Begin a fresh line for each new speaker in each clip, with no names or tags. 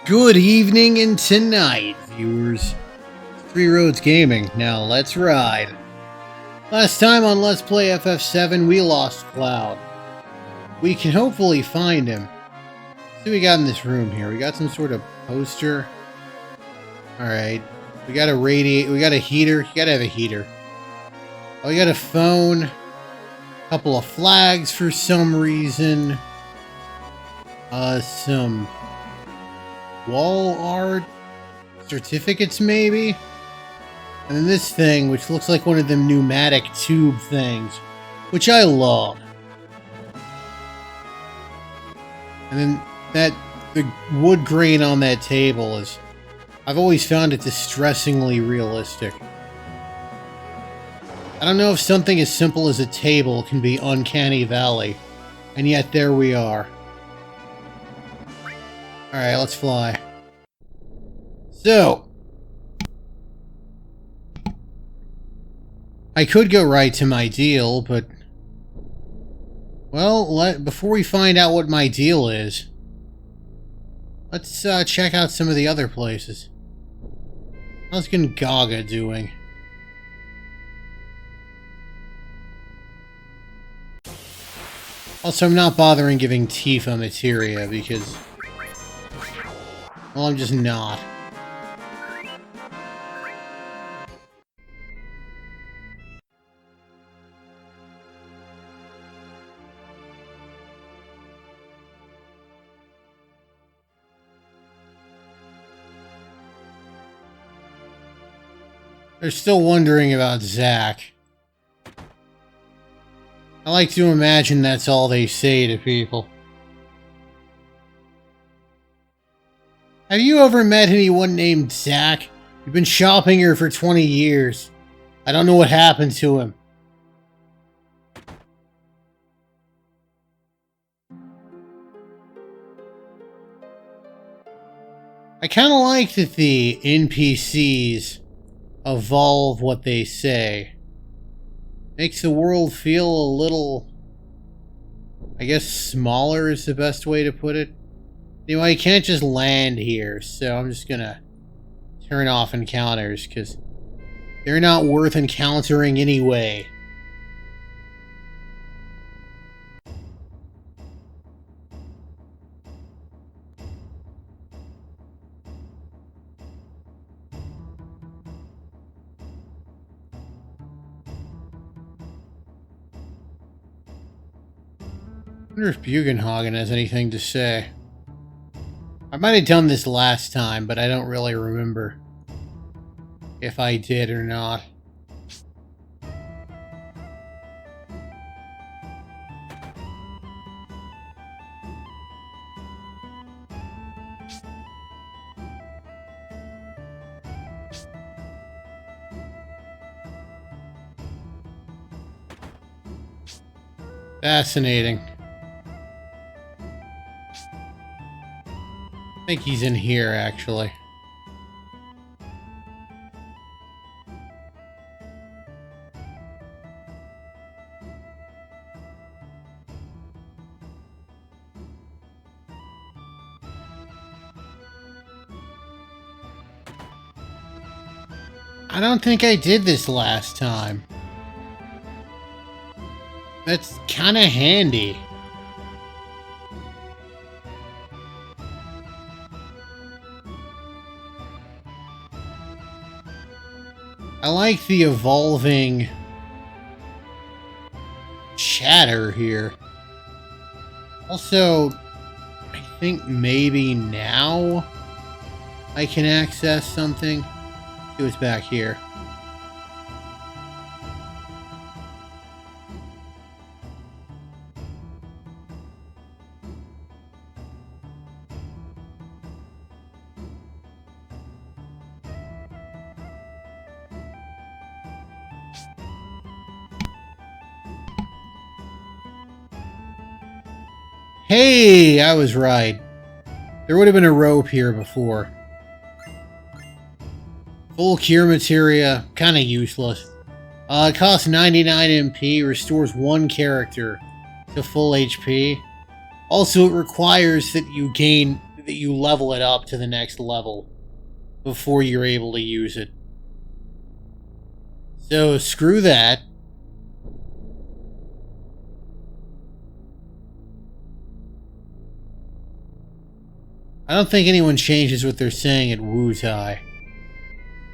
Good evening and tonight, viewers. Three Roads Gaming. Now let's ride. Last time on Let's Play FF7, we lost Cloud. We can hopefully find him. See what we got in this room here. We got some sort of poster. Alright. We got a we got a heater. You gotta have a heater. Oh, we got a phone. A couple of flags for some reason. Some wall art, certificates maybe, and then this thing which looks like one of them pneumatic tube things, which I love. And then the wood grain on that table is, I've always found it distressingly realistic. I don't know if something as simple as a table can be Uncanny Valley, and yet there we are. Alright, let's fly. So, I could go right to my deal, but, well, before we find out what my deal is, let's check out some of the other places. How's Gongaga doing? Also, I'm not bothering giving Tifa materia because, well, I'm just not. They're still wondering about Zack. I like to imagine that's all they say to people. Have you ever met anyone named Zack? You've been shopping here for 20 years. I don't know what happened to him. I kind of like that the NPCs evolve what they say. Makes the world feel a little, I guess, smaller is the best way to put it. Anyway, I can't just land here, so I'm just gonna turn off encounters, because they're not worth encountering anyway. I wonder if Bugenhagen has anything to say. I might have done this last time, but I don't really remember if I did or not. Fascinating. I think he's in here, actually. I don't think I did this last time. That's kind of handy. I like the evolving chatter here. Also, I think maybe now I can access something. See what's back here. Hey, I was right. There would have been a rope here before. Full cure materia, kind of useless. It costs 99 MP, restores one character to full HP. Also, it requires that you gain that you level it up to the next level before you're able to use it. So screw that. I don't think anyone changes what they're saying at Wutai.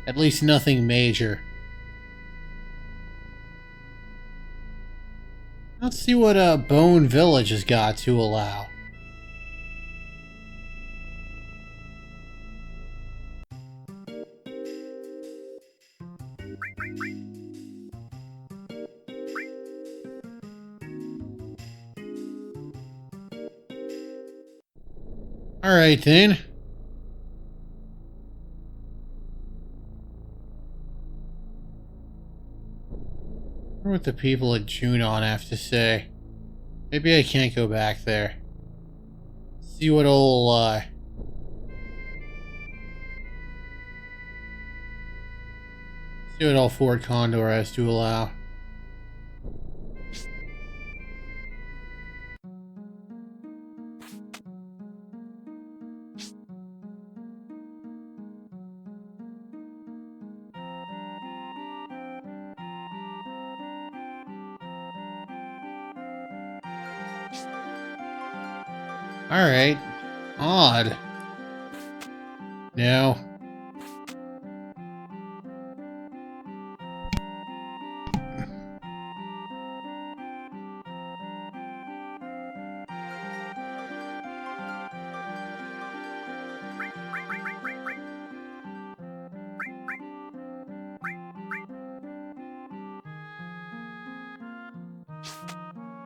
At least nothing major. Let's see what Bone Village has got to allow. Alright then. I wonder what the people at Junon have to say. Maybe I can't go back there. See what old, see what old Fort Condor has to allow. Alright. Odd. No.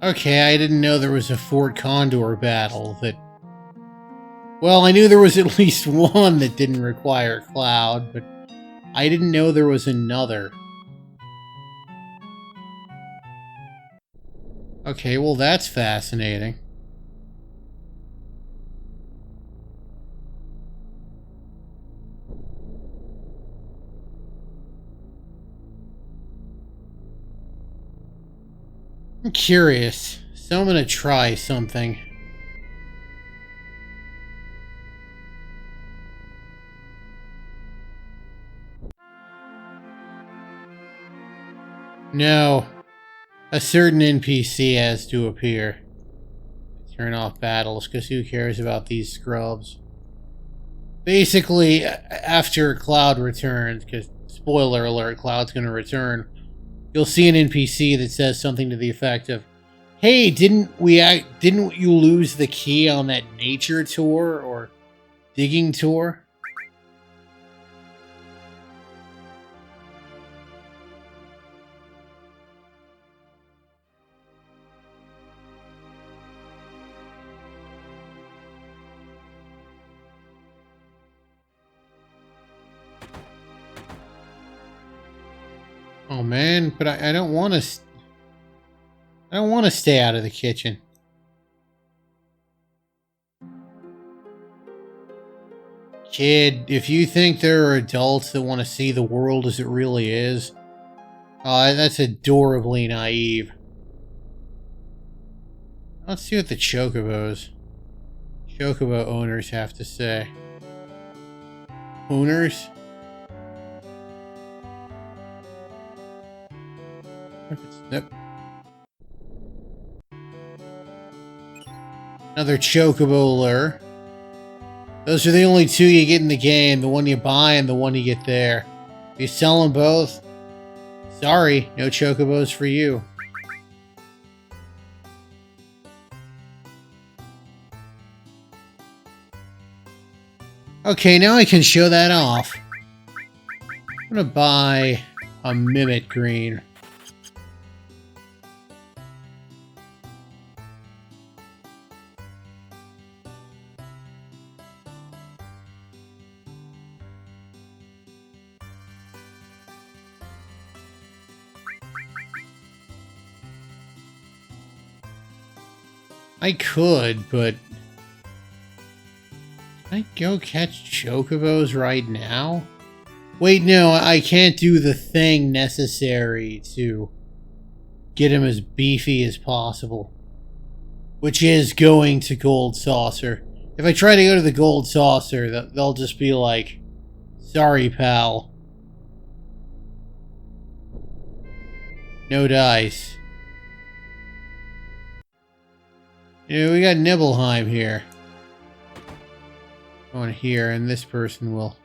Okay, I didn't know there was a Fort Condor battle that... Well, I knew there was at least one that didn't require Cloud, but I didn't know there was another. Okay, well that's fascinating. I'm curious, so I'm gonna try something. No, a certain NPC has to appear. Turn off battles, because who cares about these scrubs? Basically, after Cloud returns, because spoiler alert, Cloud's gonna return, you'll see an NPC that says something to the effect of, "Hey, didn't you lose the key on that nature tour or digging tour?" Oh man, but I don't want to. I don't want to stay out of the kitchen. Kid, if you think there are adults that want to see the world as it really is, that's adorably naive. Let's see what the Chocobo owners have to say. Owners? Yep. Another Chocobo lure. Those are the only two you get in the game. The one you buy and the one you get there. If you sell them both, sorry, no Chocobos for you. Okay, now I can show that off. I'm gonna buy a Mimit Green. I could, but... Can I go catch Chocobos right now? Wait, no, I can't do the thing necessary to get him as beefy as possible. Which is going to Gold Saucer. If I try to go to the gold saucer, they'll just be like, sorry, pal. No dice. You know, we got Nibelheim here. On here, and this person will...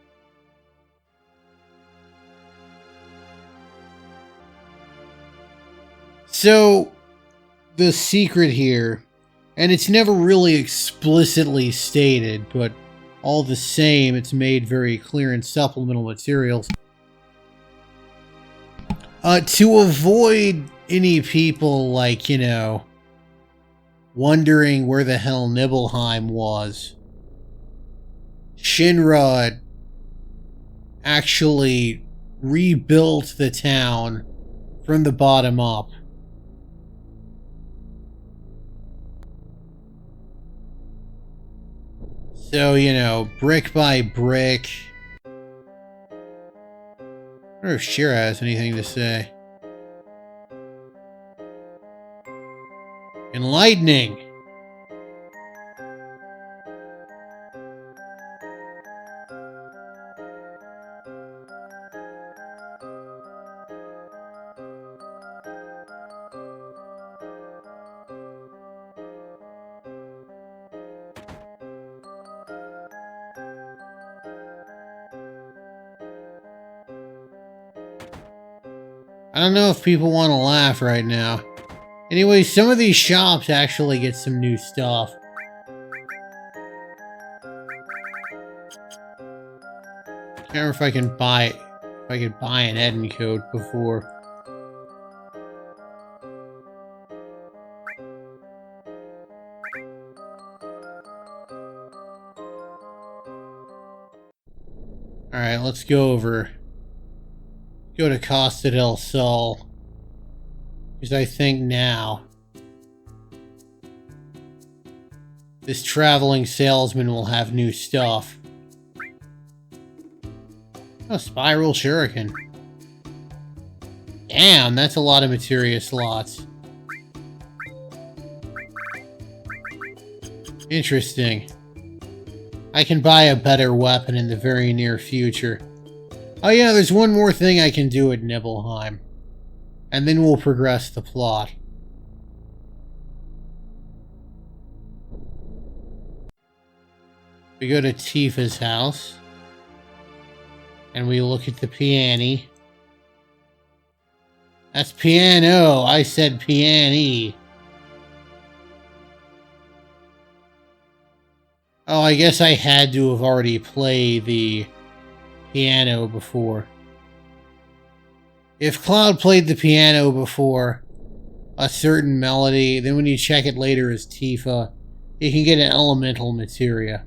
So, the secret here, and it's never really explicitly stated, but all the same, it's made very clear in supplemental materials. To avoid any people, like, you know, wondering where the hell Nibelheim was, Shinra actually rebuilt the town from the bottom up. So, you know, brick by brick. I wonder if Shira has anything to say. Enlightening! I don't know if people want to laugh right now. Anyway, some of these shops actually get some new stuff. Can't remember if I can buy an Eden coat before. Alright, let's go over. Go to Costa del Sol. Because I think now this traveling salesman will have new stuff. Oh, Spiral Shuriken. Damn, that's a lot of materia slots. Interesting. I can buy a better weapon in the very near future. Oh yeah, there's one more thing I can do at Nibelheim. And then we'll progress the plot. We go to Tifa's house. And we look at the piano. That's piano. I said piano. Oh, I guess I had to have already played the piano before. If Cloud played the piano before a certain melody, then when you check it later as Tifa, you can get an elemental materia.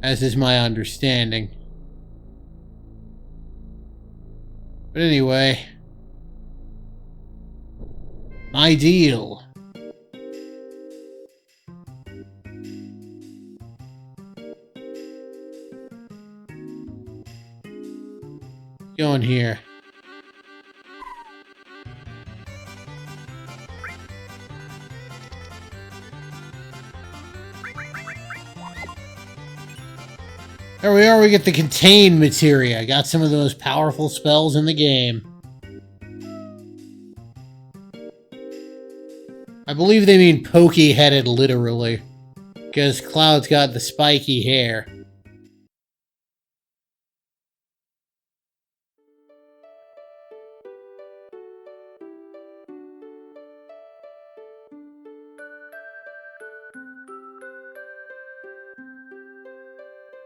As is my understanding. But anyway. My deal. Going here. There we are, we get the contain materia. Got some of the most powerful spells in the game. I believe they mean pokey-headed literally. Because Cloud's got the spiky hair.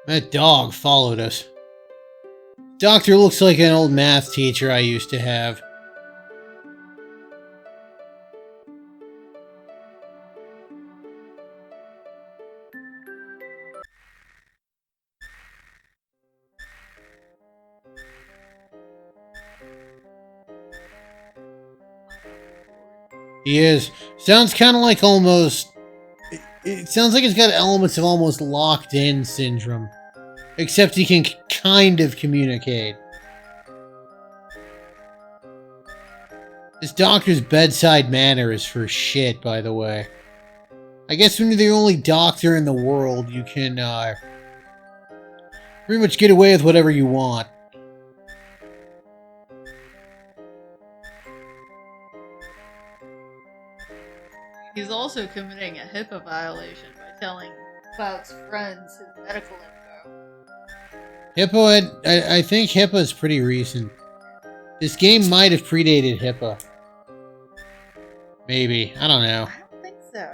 That dog followed us. Doctor looks like an old math teacher I used to have. He is. Sounds kind of like almost... It sounds like it's got elements of almost locked-in syndrome. Except he can kind of communicate. This doctor's bedside manner is for shit, by the way. I guess when you're the only doctor in the world, you can pretty much get away with whatever you want.
He's also committing a HIPAA violation by telling Cloud's friends his medical info.
HIPAA, I think HIPAA is pretty recent. This game might have predated HIPAA. Maybe. I don't know.
I don't think so.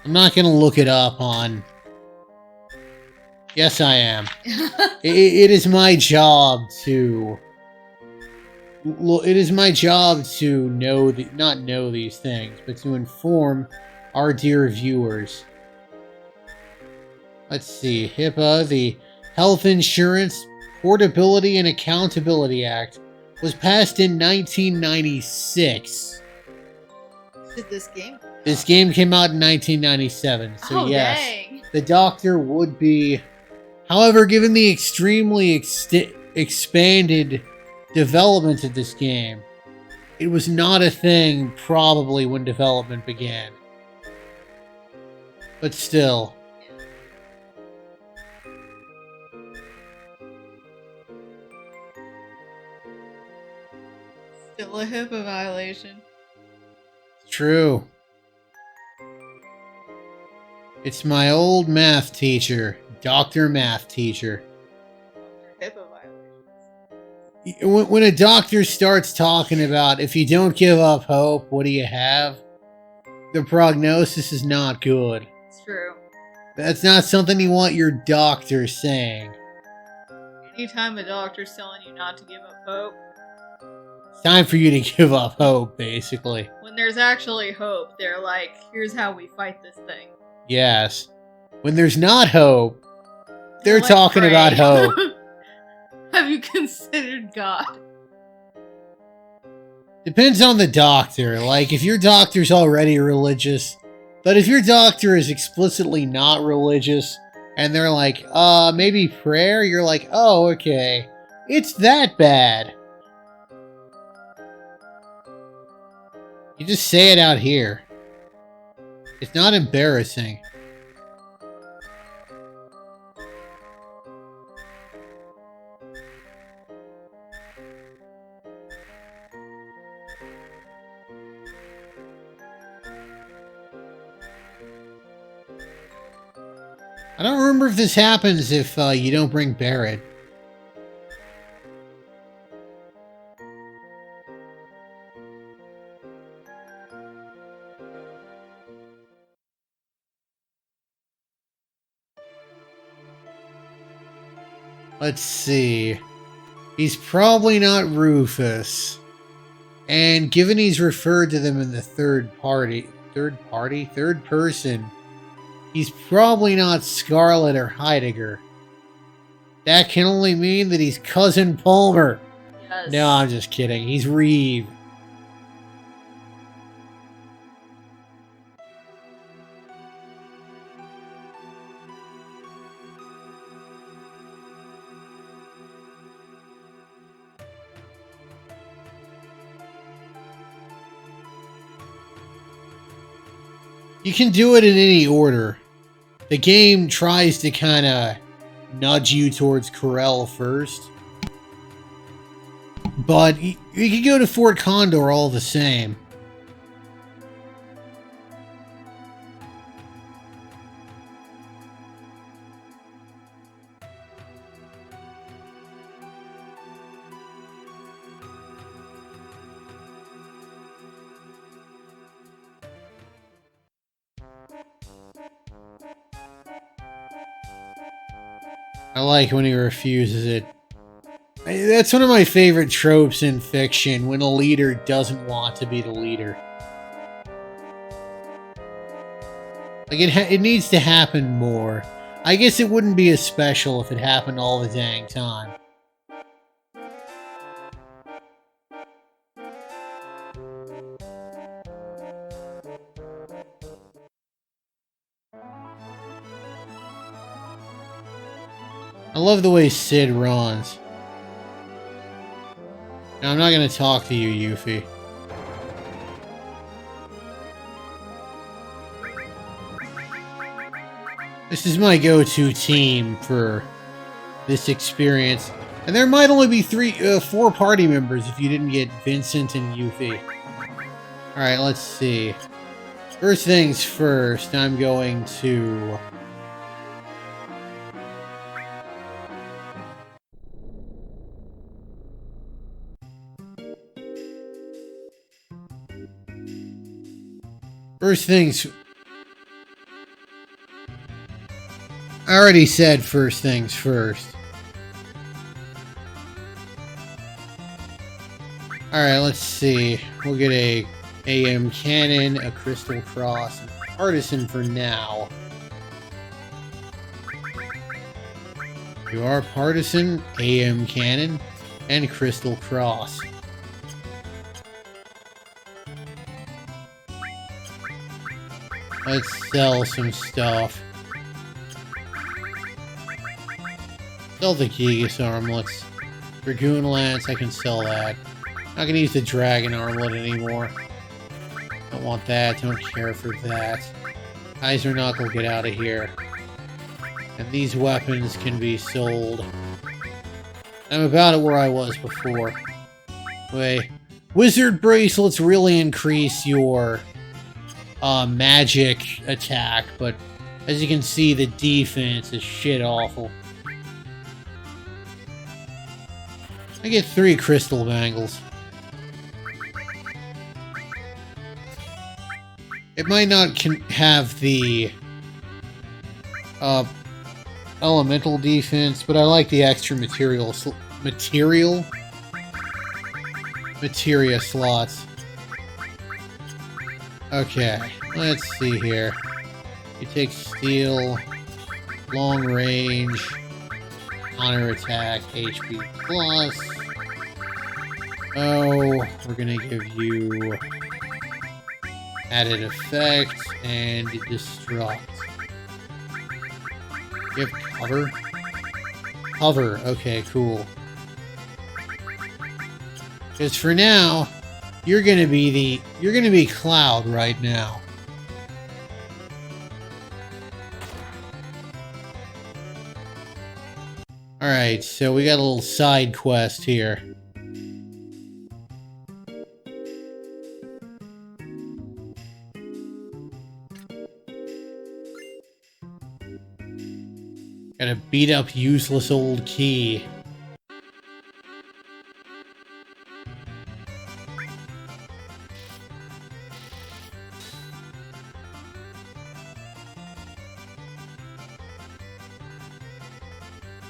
I'm not going to look it up on... Yes, I am. It is my job to... It is my job to know... not know these things, but to inform our dear viewers. Let's see. HIPAA, the Health Insurance Portability and Accountability Act, was passed in 1996.
Did this game?
This game came out in 1997, so yes.
Dang.
The Doctor would be... However, given the extremely expanded development of this game, it was not a thing probably when development began. But still...
Still a HIPAA violation.
True. It's my old math teacher, Dr. Math Teacher.
HIPAA violations.
When a doctor starts talking about, if you don't give up hope, what do you have? The prognosis is not good.
It's true.
That's not something you want your doctor saying.
Anytime a doctor's telling you not to give up hope,
It's time for you to give up hope, basically.
when there's actually hope, they're like, here's how we fight this thing.
Yes. When there's not hope, they're
Like,
talking
pray.
about hope.
Have you considered God?
Depends on the doctor. Like, if your doctor's already religious, but if your doctor is explicitly not religious, and they're like, maybe prayer, you're like, oh, okay. It's that bad. You just say it out here. It's not embarrassing. I don't remember if this happens if you don't bring Barrett. Let's see. He's probably not Rufus. And given he's referred to them in the third person, he's probably not Scarlet or Heidegger. That can only mean that he's Cousin Palmer.
Yes.
No, I'm just kidding. He's Reeve. You can do it in any order. The game tries to kind of nudge you towards Corel first. But you can go to Fort Condor all the same. I like when he refuses it. That's one of my favorite tropes in fiction, when a leader doesn't want to be the leader. Like, it needs to happen more. I guess it wouldn't be as special if it happened all the dang time. I love the way Sid runs. Now, I'm not going to talk to you, Yuffie. This is my go-to team for this experience. And there might only be 4 party members if you didn't get Vincent and Yuffie. Alright, let's see. First things first, I'm going to... First things... I already said first things first. Alright, let's see. We'll get a AM Cannon, a Crystal Cross, and a Partisan for now. You are Partisan, AM Cannon, and Crystal Cross. Let's sell some stuff. Sell the Gigas Armlets. Dragoon Lance, I can sell that. Not gonna use the Dragon Armlet anymore. Don't want that, don't care for that. Kaiser Knuckle, get out of here. And these weapons can be sold. I'm about at where I was before. Wait. Wizard Bracelets really increase your magic attack, but as you can see, the defense is shit awful. I get 3 crystal bangles. It might not have the elemental defense, but I like the extra materia slots. Okay, let's see here. You take steel, long range, honor attack, HP plus. Oh, we're gonna give you added effect and destruct. You have cover? Cover, okay, cool. Because for now, you're gonna be Cloud right now. Alright, so we got a little side quest here. Gotta beat up useless old Key.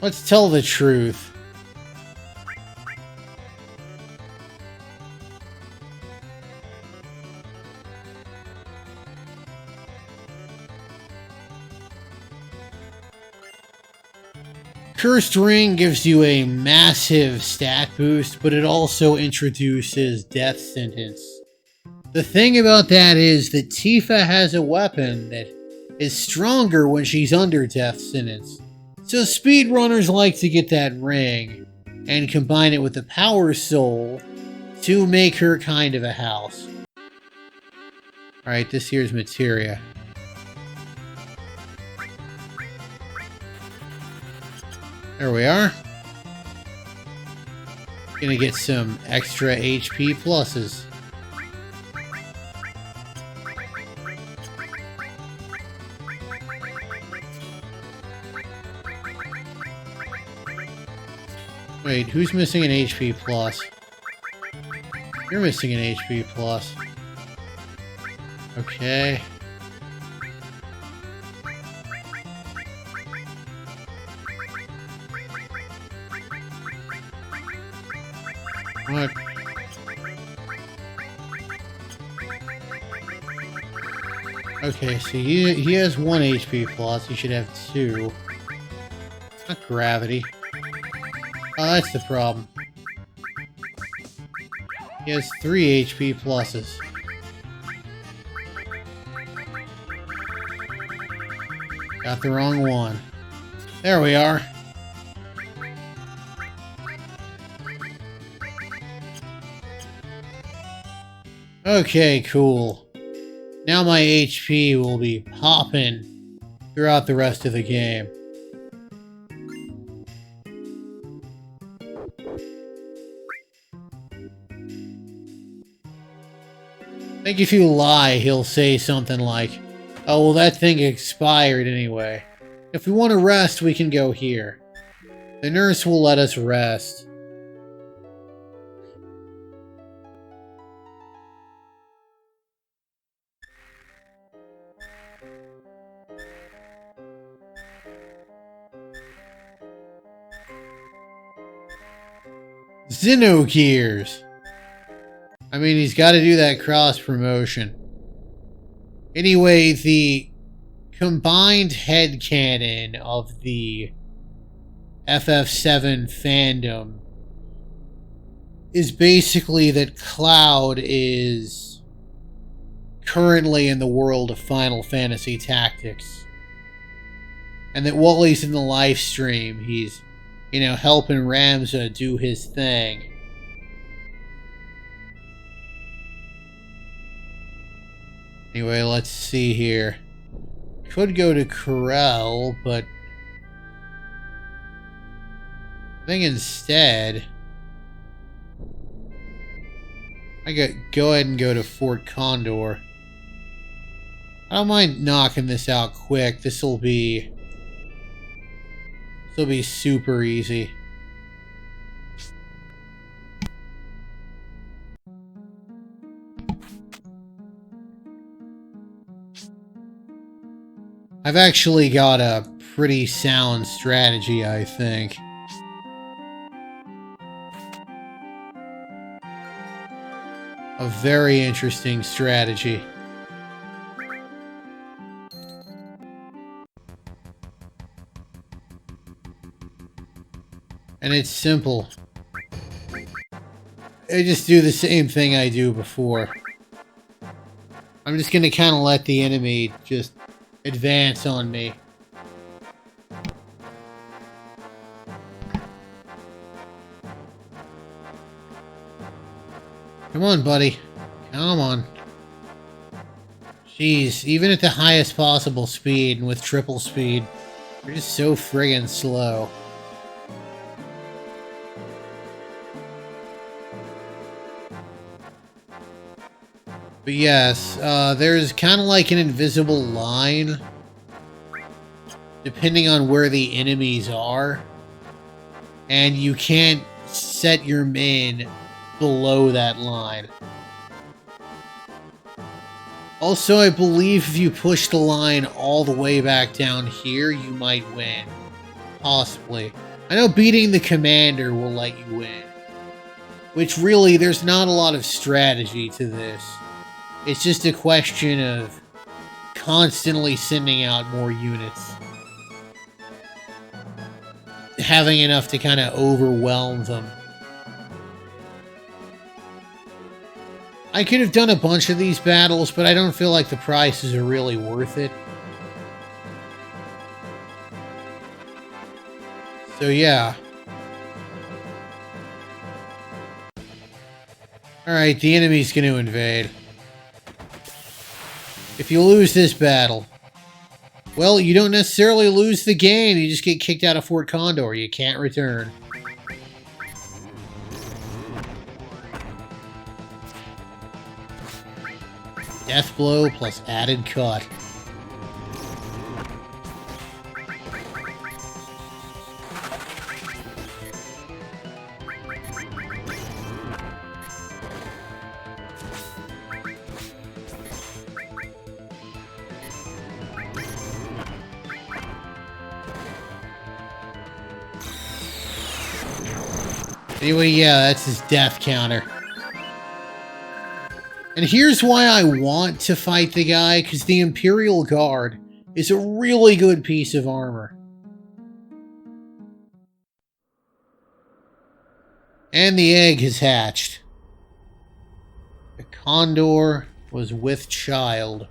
Let's tell the truth. Cursed Ring gives you a massive stat boost, but it also introduces Death Sentence. The thing about that is that Tifa has a weapon that is stronger when she's under Death Sentence. So speedrunners like to get that ring and combine it with the Power Soul to make her kind of a house. Alright, this here's materia. There we are. Gonna get some extra HP pluses. Wait, who's missing an HP plus? You're missing an HP plus. Okay. What? Okay, so he has 1 HP plus. He should have 2. Not gravity. Oh, that's the problem. He has 3 HP pluses. Got the wrong one. There we are. Okay, cool. Now my HP will be popping. throughout the rest of the game. I think if you lie, he'll say something like, "Oh, well, that thing expired anyway. If we want to rest, we can go here. The nurse will let us rest." Xenogears! I mean, he's got to do that cross-promotion. Anyway, the combined headcanon of the FF7 fandom is basically that Cloud is currently in the world of Final Fantasy Tactics. And that while he's in the live stream, he's, helping Ramza do his thing. Anyway, let's see here. Could go to Corel, but I think instead I go ahead and go to Fort Condor. I don't mind knocking this out quick. This'll be super easy. I've actually got a pretty sound strategy, I think. A very interesting strategy. And it's simple. I just do the same thing I do before. I'm just gonna kind of let the enemy just advance on me. Come on, buddy. Come on. Jeez, even at the highest possible speed and with triple speed, you're just so friggin' slow. But yes, there's kind of like an invisible line depending on where the enemies are, and you can't set your min below that line. Also, I believe if you push the line all the way back down here, you might win. Possibly. I know beating the commander will let you win. Which really, there's not a lot of strategy to this. It's just a question of constantly sending out more units. Having enough to kind of overwhelm them. I could have done a bunch of these battles, but I don't feel like the prices are really worth it. So yeah. Alright, the enemy's going to invade. If you lose this battle, well, you don't necessarily lose the game. You just get kicked out of Fort Condor. You can't return. Death blow plus added cut. Anyway, yeah, that's his death counter. And here's why I want to fight the guy, because the Imperial Guard is a really good piece of armor. And the egg has hatched. The Condor was with child.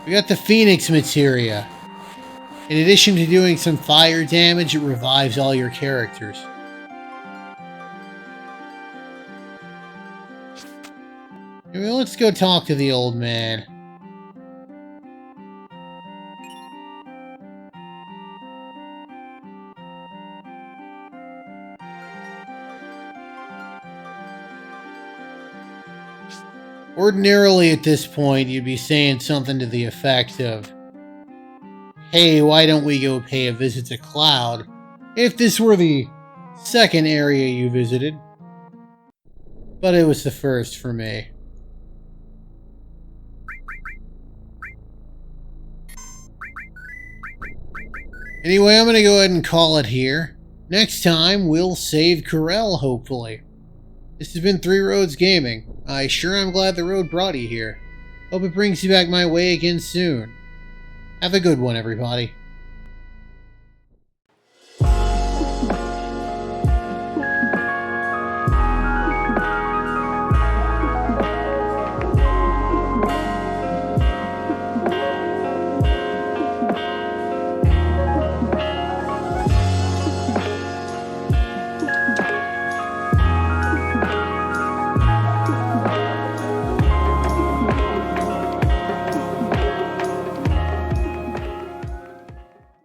We got the Phoenix materia. In addition to doing some fire damage, it revives all your characters. Anyway, let's go talk to the old man. Ordinarily at this point, you'd be saying something to the effect of, "Hey, why don't we go pay a visit to Cloud?" If this were the second area you visited. But it was the first for me. Anyway, I'm going to go ahead and call it here. Next time, we'll save Corel, hopefully. This has been Three Roads Gaming. I sure am glad the road brought you here. Hope it brings you back my way again soon. Have a good one, everybody.